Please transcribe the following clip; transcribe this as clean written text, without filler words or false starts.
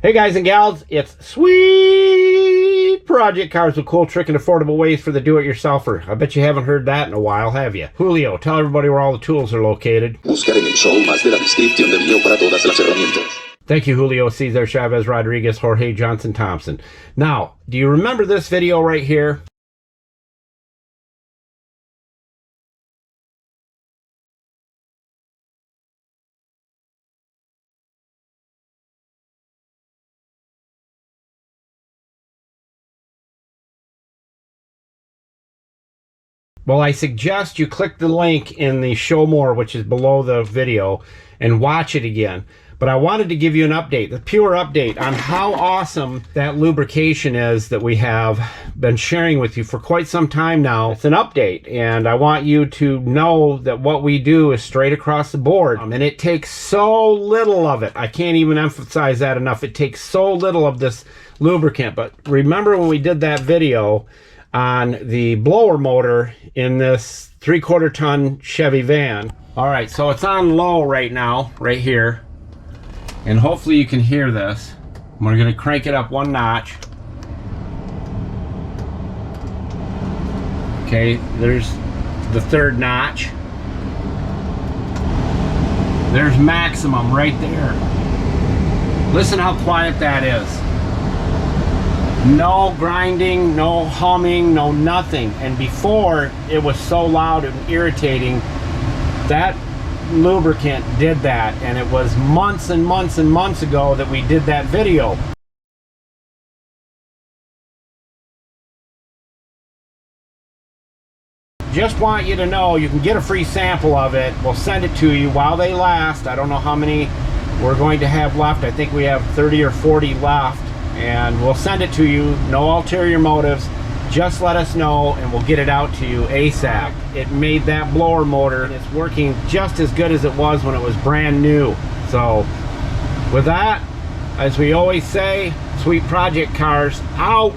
Hey guys and gals, it's Sweet Project Cars with cool, trick, and affordable ways for the do-it-yourselfer. I bet you haven't heard that in a while, have you? Julio, tell everybody where all the tools are located. Buscar en el show más de la descripción del video para todas las herramientas. Thank you, Julio, Cesar, Chavez, Rodriguez, Jorge, Johnson, Thompson. Now, do you remember this video right here? Well, I suggest you click the link in the show more, which is below the video, and watch it again. But I wanted to give you an update, the pure update on how awesome that lubrication is that we have been sharing with you for quite some time now. It's an update, and I want you to know that what we do is straight across the board. And it takes so little of it. I can't even emphasize that enough. It takes so little of this lubricant. But remember when we did that video on the blower motor in this 3/4 ton Chevy van. All right, so it's on low right now, right here. And hopefully you can hear this. We're gonna crank it up one notch. Okay, there's the third notch. There's maximum right there. Listen how quiet that is. No grinding, no humming, no nothing. And before, it was so loud and irritating. That lubricant did that, and it was months and months and months ago that we did that video. Just want you to know you can get a free sample of it. We'll send it to you while they last. I don't know how many we're going to have left. I think we have 30 or 40 left. And we'll send it to you, no ulterior motives. Just let us know and we'll get it out to you ASAP. It made that blower motor, and it's working just as good as it was when it was brand new. So with that, as we always say, Sweet Project Cars out.